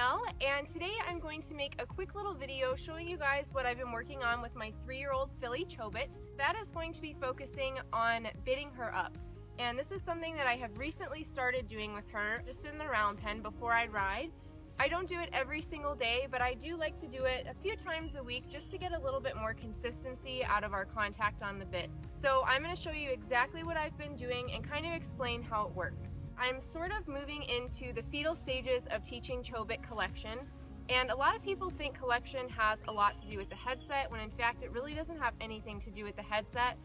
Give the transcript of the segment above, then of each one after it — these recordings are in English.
Danielle, and today I'm going to make a quick little video showing you guys what I've been working on with my 3-year-old filly Chobit. That is going to be focusing on bitting her up. And this is something that I have recently started doing with her, just in the round pen before I ride. I don't do it every single day, but I do like to do it a few times a week just to get a little bit more consistency out of our contact on the bit. So I'm going to show you exactly what I've been doing and kind of explain how it works. I'm sort of moving into the fetal stages of teaching Chobit collection, and a lot of people think collection has a lot to do with the headset, when in fact it really doesn't have anything to do with the headset.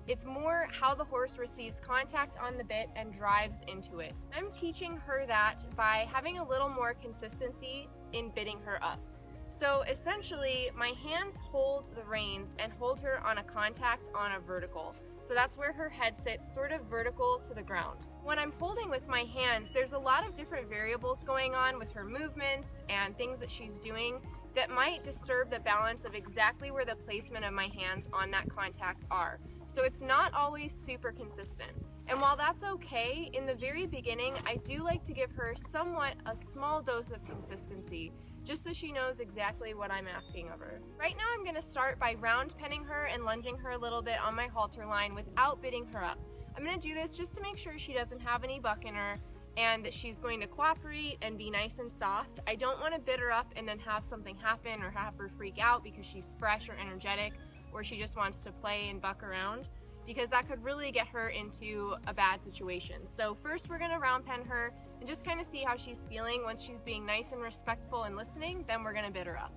It's more how the horse receives contact on the bit and drives into it. I'm teaching her that by having a little more consistency in bitting her up. So essentially, my hands hold the reins and hold her on a contact on a vertical. So that's where her head sits, sort of vertical to the ground. When I'm holding with my hands, there's a lot of different variables going on with her movements and things that she's doing that might disturb the balance of exactly where the placement of my hands on that contact are. So it's not always super consistent. And while that's okay, in the very beginning, I do like to give her somewhat a small dose of consistency, just so she knows exactly what I'm asking of her. Right now I'm gonna start by round penning her and lunging her a little bit on my halter line without bitting her up. I'm gonna do this just to make sure she doesn't have any buck in her and that she's going to cooperate and be nice and soft. I don't wanna bit her up and then have something happen or have her freak out because she's fresh or energetic, or she just wants to play and buck around, because that could really get her into a bad situation. So first we're gonna round pen her and just kind of see how she's feeling. Once she's being nice and respectful and listening, then we're gonna bit her up.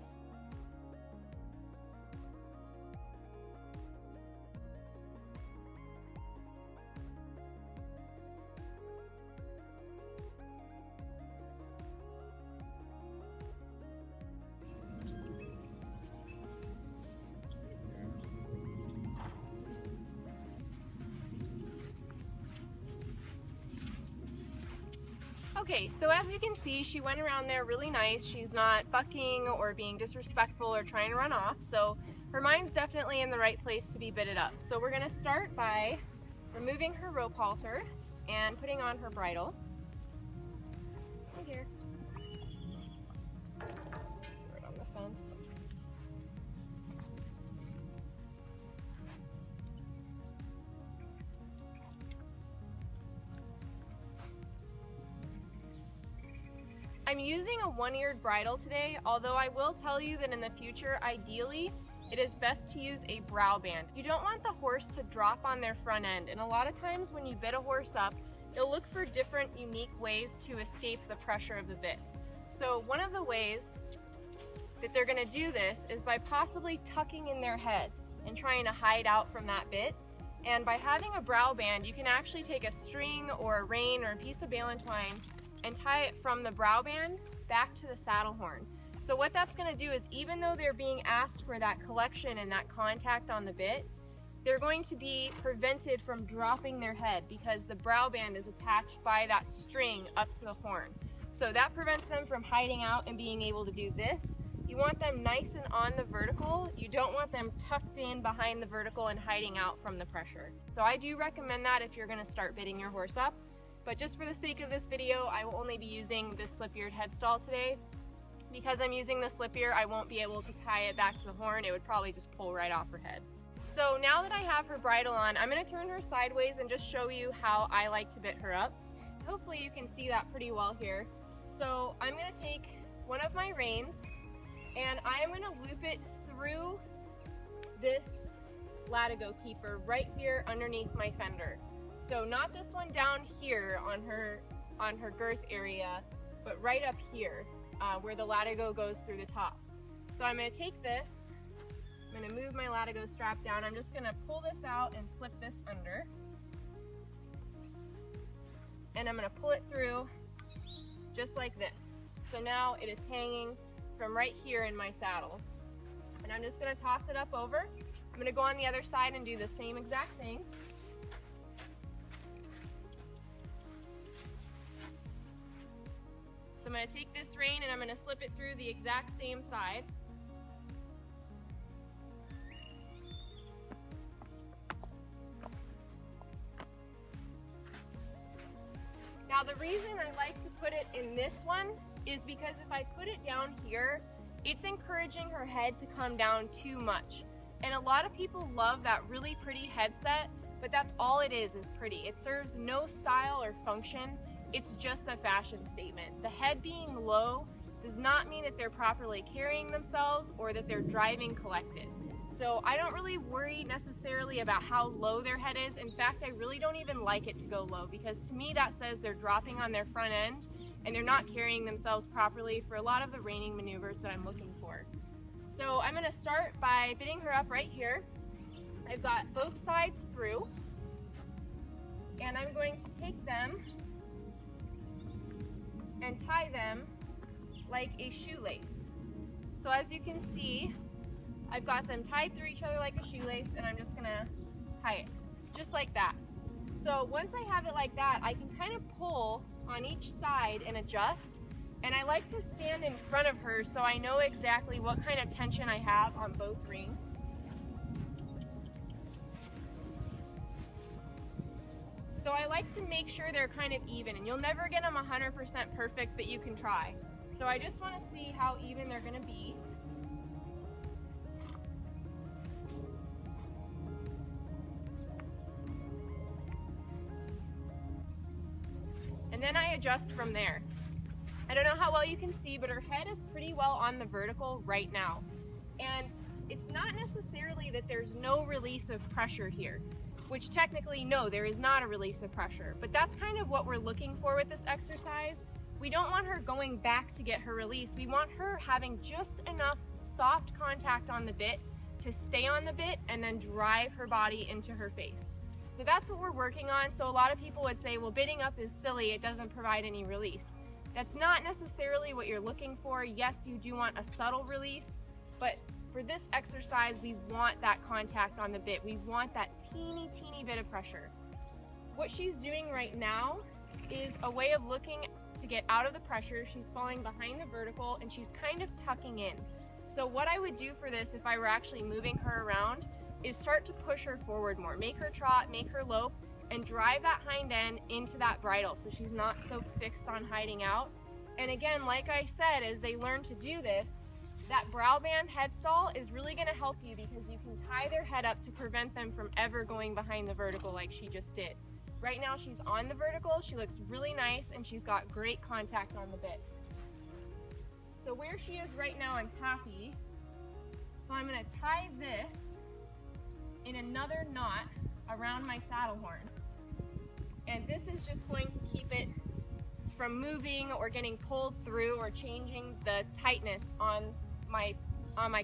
Okay, so as you can see, she went around there really nice. She's not bucking or being disrespectful or trying to run off, so her mind's definitely in the right place to be bitted up. So we're gonna start by removing her rope halter and putting on her bridle. Right here. Throw it on the fence. I'm using a one-eared bridle today, although I will tell you that in the future, ideally, it is best to use a brow band. You don't want the horse to drop on their front end, and a lot of times when you bit a horse up, they'll look for different unique ways to escape the pressure of the bit. So one of the ways that they're gonna do this is by possibly tucking in their head and trying to hide out from that bit. And by having a brow band, you can actually take a string or a rein or a piece of balin twine and tie it from the brow band back to the saddle horn. So what that's gonna do is, even though they're being asked for that collection and that contact on the bit, they're going to be prevented from dropping their head because the brow band is attached by that string up to the horn. So that prevents them from hiding out and being able to do this. You want them nice and on the vertical. You don't want them tucked in behind the vertical and hiding out from the pressure. So I do recommend that if you're gonna start bitting your horse up. But just for the sake of this video, I will only be using this slip-eared head stall today. Because I'm using the slip ear, I won't be able to tie it back to the horn. It would probably just pull right off her head. So now that I have her bridle on, I'm gonna turn her sideways and just show you how I like to bit her up. Hopefully you can see that pretty well here. So I'm gonna take one of my reins and I am gonna loop it through this latigo keeper right here underneath my fender. So not this one down here on her girth area, but right up here where the latigo goes through the top. So I'm gonna take this, I'm gonna move my latigo strap down, I'm just gonna pull this out and slip this under. And I'm gonna pull it through just like this. So now it is hanging from right here in my saddle. And I'm just gonna toss it up over. I'm gonna go on the other side and do the same exact thing. So I'm going to take this rein and I'm going to slip it through the exact same side. Now the reason I like to put it in this one is because if I put it down here, it's encouraging her head to come down too much. And a lot of people love that really pretty headset, but that's all it is pretty. It serves no style or function. It's just a fashion statement. The head being low does not mean that they're properly carrying themselves or that they're driving collected. So I don't really worry necessarily about how low their head is. In fact, I really don't even like it to go low, because to me that says they're dropping on their front end and they're not carrying themselves properly for a lot of the reining maneuvers that I'm looking for. So I'm gonna start by bitting her up right here. I've got both sides through, and I'm going to take them and tie them like a shoelace. So as you can see, I've got them tied through each other like a shoelace, and I'm just gonna tie it, just like that. So once I have it like that, I can kind of pull on each side and adjust, and I like to stand in front of her so I know exactly what kind of tension I have on both reins. So I like to make sure they're kind of even, and you'll never get them 100% perfect, but you can try. So I just want to see how even they're going to be. And then I adjust from there. I don't know how well you can see, but her head is pretty well on the vertical right now. And it's not necessarily that there's no release of pressure here, which technically, no, there is not a release of pressure, but that's kind of what we're looking for with this exercise. We don't want her going back to get her release. We want her having just enough soft contact on the bit to stay on the bit and then drive her body into her face. So that's what we're working on. So a lot of people would say, well, bitting up is silly, it doesn't provide any release. That's not necessarily what you're looking for. Yes, you do want a subtle release, but for this exercise, we want that contact on the bit. We want that teeny bit of pressure. What she's doing right now is a way of looking to get out of the pressure. She's falling behind the vertical and she's kind of tucking in. So what I would do for this if I were actually moving her around is start to push her forward more. Make her trot, make her lope, and drive that hind end into that bridle so she's not so fixed on hiding out. And again, like I said, as they learn to do this, that brow band head stall is really going to help you because you can tie their head up to prevent them from ever going behind the vertical like she just did. Right now she's on the vertical, she looks really nice, and she's got great contact on the bit. So where she is right now, I'm happy. So I'm going to tie this in another knot around my saddle horn. And this is just going to keep it from moving or getting pulled through or changing the tightness on my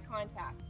contact.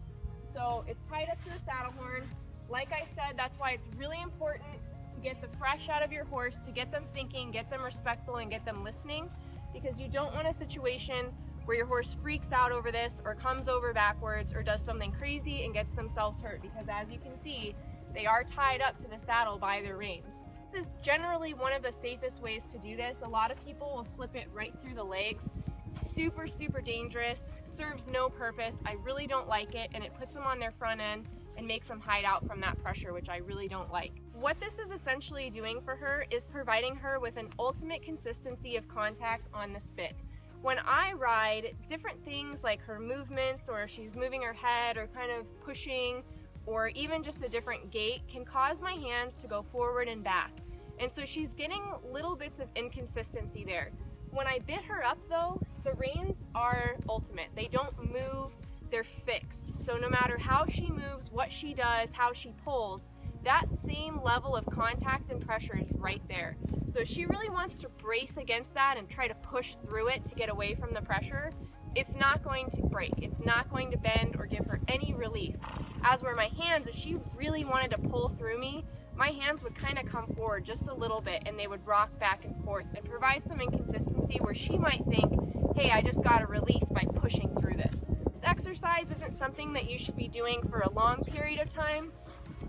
So it's tied up to the saddle horn. Like I said, that's why it's really important to get the fresh out of your horse, to get them thinking, get them respectful, and get them listening, because you don't want a situation where your horse freaks out over this or comes over backwards or does something crazy and gets themselves hurt, because as you can see, they are tied up to the saddle by their reins. This is generally one of the safest ways to do this. A lot of people will slip it right through the legs. Super dangerous, serves no purpose. I really don't like it, and it puts them on their front end and makes them hide out from that pressure, which I really don't like. What this is essentially doing for her is providing her with an ultimate consistency of contact on this bit. When I ride, different things like her movements, or if she's moving her head or kind of pushing, or even just a different gait, can cause my hands to go forward and back. And so she's getting little bits of inconsistency there. When I bit her up though, the reins are ultimate. They don't move, they're fixed. So no matter how she moves, what she does, how she pulls, that same level of contact and pressure is right there. So if she really wants to brace against that and try to push through it to get away from the pressure, it's not going to break. It's not going to bend or give her any release. As where my hands, if she really wanted to pull through me, my hands would kind of come forward just a little bit and they would rock back and forth and provide some inconsistency where she might think, hey, I just got a release by pushing through this. This exercise isn't something that you should be doing for a long period of time.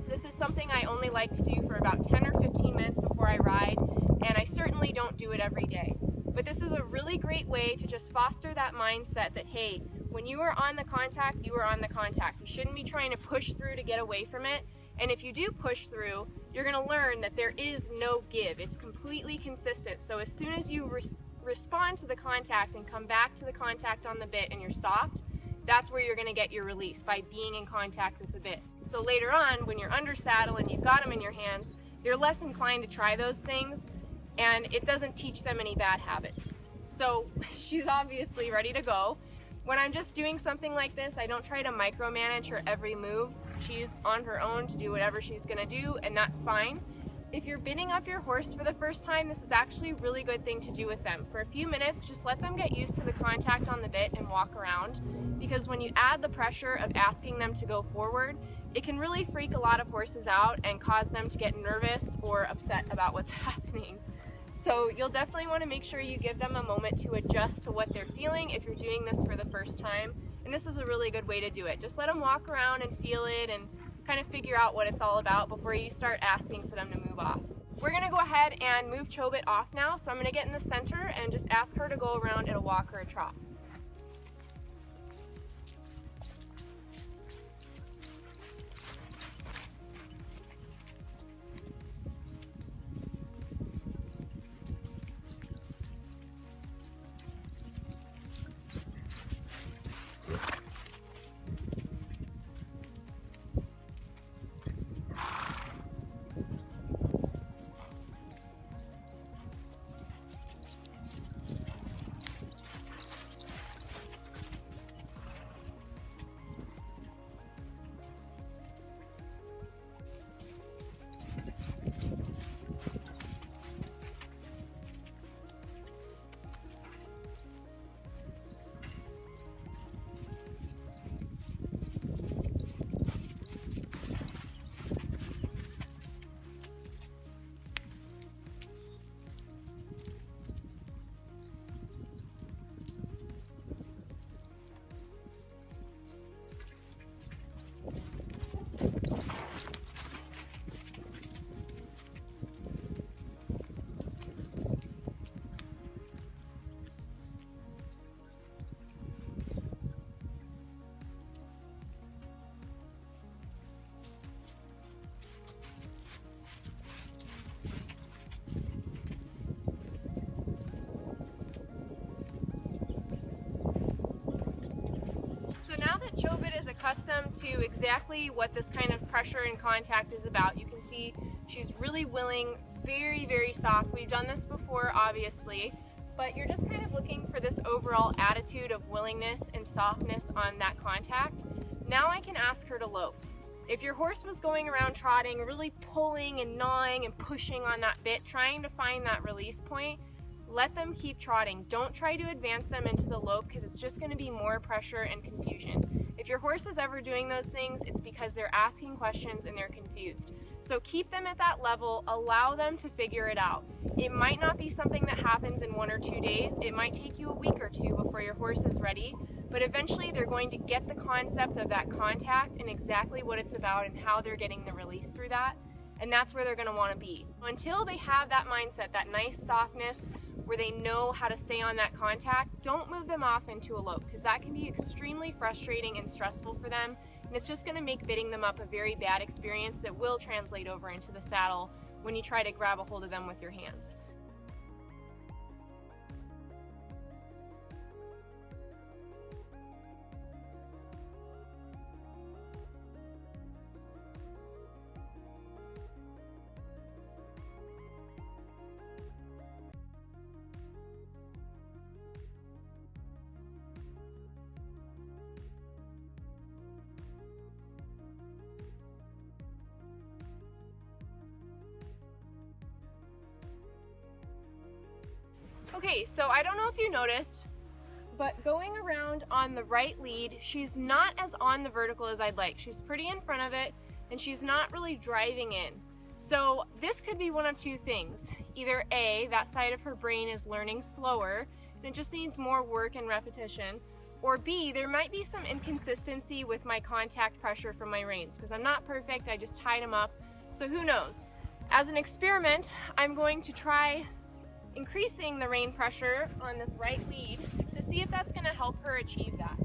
This is something I only like to do for about 10 or 15 minutes before I ride, and I certainly don't do it every day. But this is a really great way to just foster that mindset that, hey, when you are on the contact, you are on the contact. You shouldn't be trying to push through to get away from it. And if you do push through, you're going to learn that there is no give. It's completely consistent. So as soon as you respond to the contact and come back to the contact on the bit and you're soft, that's where you're going to get your release, by being in contact with the bit. So later on, when you're under saddle and you've got them in your hands, you're less inclined to try those things, and it doesn't teach them any bad habits. So she's obviously ready to go. When I'm just doing something like this, I don't try to micromanage her every move. She's on her own to do whatever she's gonna do, and that's fine. If you're bitting up your horse for the first time, this is actually a really good thing to do with them. For a few minutes, just let them get used to the contact on the bit and walk around, because when you add the pressure of asking them to go forward, it can really freak a lot of horses out and cause them to get nervous or upset about what's happening. So you'll definitely want to make sure you give them a moment to adjust to what they're feeling if you're doing this for the first time. And this is a really good way to do it. Just let them walk around and feel it and kind of figure out what it's all about before you start asking for them to move off. We're going to go ahead and move Chobit off now. So I'm going to get in the center and just ask her to go around at a walk or a trot. So now that Chobit is accustomed to exactly what this kind of pressure and contact is about, you can see she's really willing, very, very soft. We've done this before, obviously, but you're just kind of looking for this overall attitude of willingness and softness on that contact. Now I can ask her to lope. If your horse was going around trotting, really pulling and gnawing and pushing on that bit, trying to find that release point, let them keep trotting. Don't try to advance them into the lope, because it's just going to be more pressure and confusion. If your horse is ever doing those things, it's because they're asking questions and they're confused. So keep them at that level, allow them to figure it out. It might not be something that happens in 1 or 2 days. It might take you a week or two before your horse is ready, but eventually they're going to get the concept of that contact and exactly what it's about and how they're getting the release through that. And that's where they're going to want to be. Until they have that mindset, that nice softness, where they know how to stay on that contact, don't move them off into a lope, because that can be extremely frustrating and stressful for them, and it's just going to make bitting them up a very bad experience that will translate over into the saddle when you try to grab a hold of them with your hands. Okay, so I don't know if you noticed, but going around on the right lead, she's not as on the vertical as I'd like. She's pretty in front of it, and she's not really driving in. So this could be one of two things. Either A, that side of her brain is learning slower, and it just needs more work and repetition, or B, there might be some inconsistency with my contact pressure from my reins, because I'm not perfect, I just tied them up, so who knows. As an experiment, I'm going to try increasing the rein pressure on this right lead to see if that's going to help her achieve that.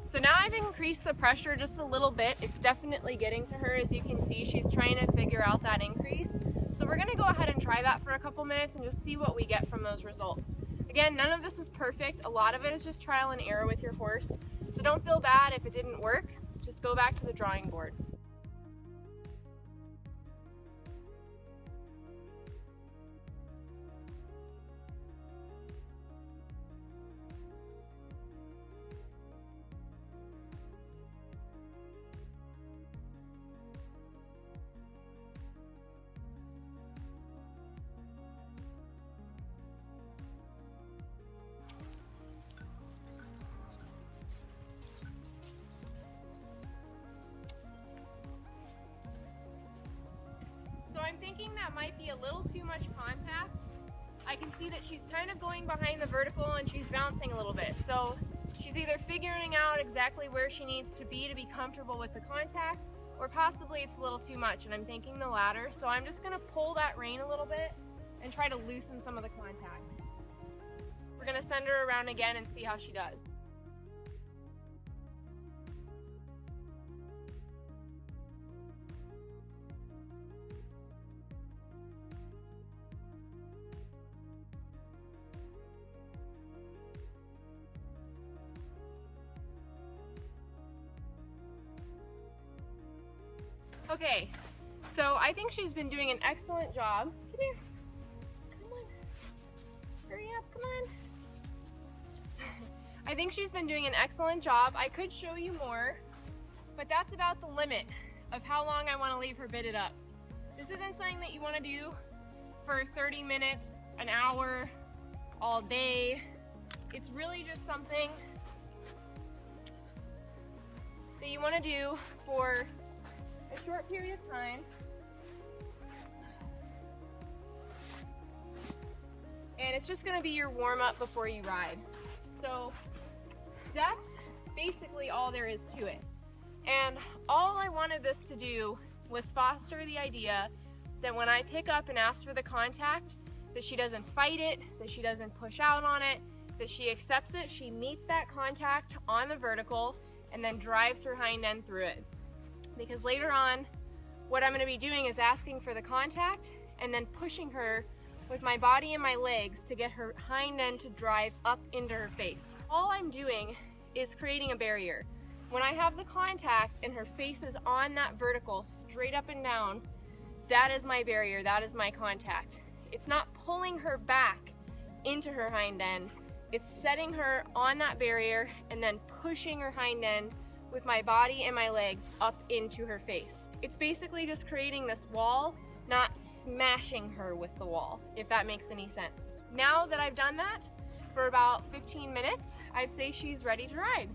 So now I've increased the pressure just a little bit. It's definitely getting to her. As you can see, she's trying to figure out that increase. So we're gonna go ahead and try that for a couple minutes and just see what we get from those results. Again, none of this is perfect. A lot of it is just trial and error with your horse. So don't feel bad if it didn't work. Just go back to the drawing board. I'm thinking that might be a little too much contact. I can see that she's kind of going behind the vertical and she's bouncing a little bit. So she's either figuring out exactly where she needs to be comfortable with the contact, or possibly it's a little too much, and I'm thinking the latter. So I'm just gonna pull that rein a little bit and try to loosen some of the contact. We're gonna send her around again and see how she does. Okay, so I think she's been doing an excellent job. Come here. Come on. Hurry up, come on. I think she's been doing an excellent job. I could show you more, but that's about the limit of how long I want to leave her bitted up. This isn't something that you want to do for 30 minutes, an hour, all day. It's really just something that you want to do for a short period of time. And it's just going to be your warm-up before you ride. So that's basically all there is to it. And all I wanted this to do was foster the idea that when I pick up and ask for the contact, that she doesn't fight it, that she doesn't push out on it, that she accepts it, she meets that contact on the vertical, and then drives her hind end through it. Because later on, what I'm going to be doing is asking for the contact and then pushing her with my body and my legs to get her hind end to drive up into her face. All I'm doing is creating a barrier. When I have the contact and her face is on that vertical, straight up and down, that is my barrier, that is my contact. It's not pulling her back into her hind end, it's setting her on that barrier and then pushing her hind end with my body and my legs up into her face. It's basically just creating this wall, not smashing her with the wall, if that makes any sense. Now that I've done that for about 15 minutes, I'd say she's ready to ride.